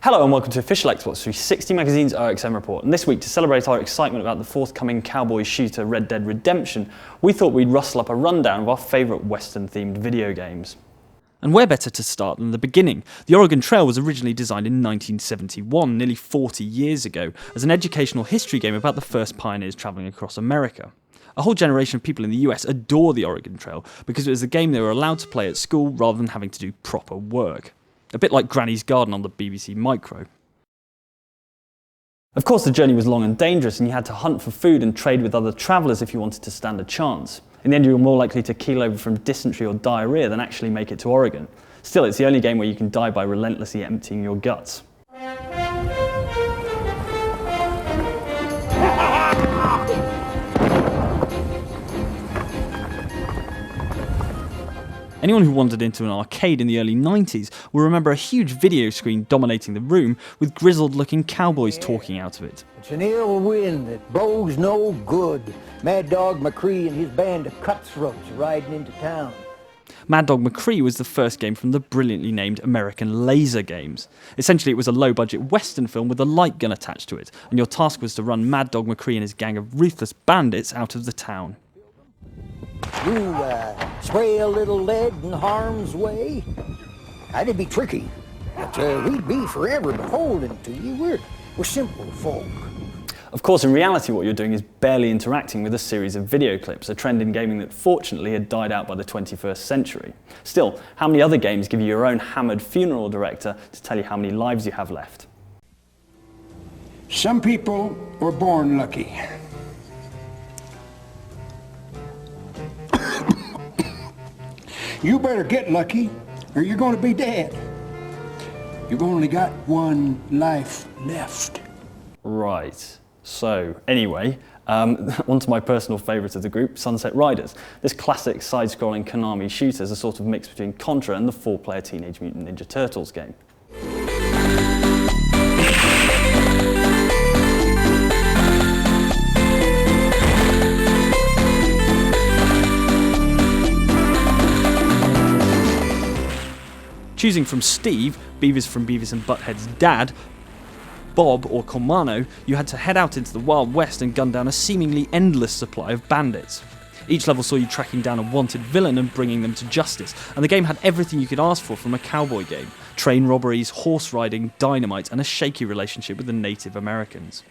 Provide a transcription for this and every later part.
Hello and welcome to Official Xbox 360 Magazine's OXM report, and this week, to celebrate our excitement about the forthcoming cowboy shooter Red Dead Redemption, we thought we'd rustle up a rundown of our favourite Western-themed video games. And where better to start than the beginning? The Oregon Trail was originally designed in 1971, nearly 40 years ago, as an educational history game about the first pioneers travelling across America. A whole generation of people in the US adore the Oregon Trail because it was a game they were allowed to play at school rather than having to do proper work. A bit like Granny's Garden on the BBC Micro. Of course, the journey was long and dangerous, and you had to hunt for food and trade with other travellers if you wanted to stand a chance. In the end, you were more likely to keel over from dysentery or diarrhoea than actually make it to Oregon. Still, it's the only game where you can die by relentlessly emptying your guts. Anyone who wandered into an arcade in the early 90s will remember a huge video screen dominating the room with grizzled-looking cowboys talking out of it. It's an ill wind that blows no good. Mad Dog McCree and his band of cutthroats riding into town. Mad Dog McCree was the first game from the brilliantly named American Laser Games. Essentially, it was a low-budget Western film with a light gun attached to it, and your task was to run Mad Dog McCree and his gang of ruthless bandits out of the town. You spray a little lead in harm's way. That'd be tricky, but we'd be forever beholden to you. We're simple folk. Of course, in reality, what you're doing is barely interacting with a series of video clips, a trend in gaming that fortunately had died out by the 21st century. Still, how many other games give you your own hammered funeral director to tell you how many lives you have left? Some people were born lucky. You better get lucky, or you're going to be dead. You've only got one life left. Right. So, anyway, on to my personal favourite of the group, Sunset Riders. This classic side-scrolling Konami shooter is a sort of mix between Contra and the 4-player Teenage Mutant Ninja Turtles game. Choosing from Steve, Beavis from Beavis and Butthead's dad, Bob or Comano, you had to head out into the Wild West and gun down a seemingly endless supply of bandits. Each level saw you tracking down a wanted villain and bringing them to justice, and the game had everything you could ask for from a cowboy game: train robberies, horse riding, dynamite, and a shaky relationship with the Native Americans.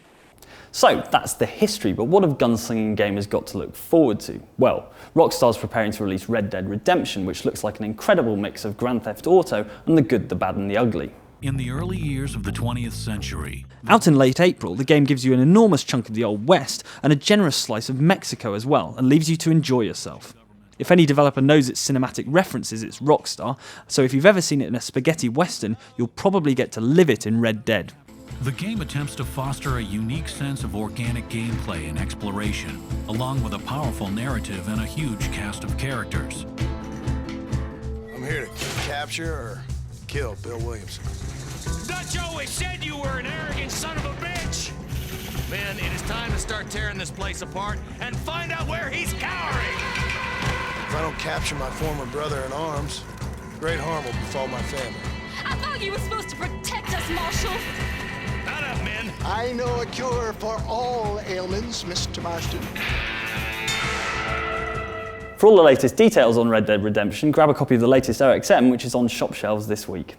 So, that's the history, but what have gunslinging gamers got to look forward to? Well, Rockstar's preparing to release Red Dead Redemption, which looks like an incredible mix of Grand Theft Auto and the good, the bad and the ugly. In the early years of the 20th century. Out in late April, the game gives you an enormous chunk of the Old West and a generous slice of Mexico as well, and leaves you to enjoy yourself. If any developer knows its cinematic references, it's Rockstar, so if you've ever seen it in a spaghetti western, you'll probably get to live it in Red Dead. The game attempts to foster a unique sense of organic gameplay and exploration, along with a powerful narrative and a huge cast of characters. I'm here to capture or kill Bill Williamson. Dutch always said you were an arrogant son of a bitch! Man, it is time to start tearing this place apart and find out where he's cowering! If I don't capture my former brother in arms, great harm will befall my family. I thought you were supposed to protect us, Marshal. Not up, men! I know a cure for all ailments, Mr. Marston. For all the latest details on Red Dead Redemption, grab a copy of the latest OXM, which is on shop shelves this week.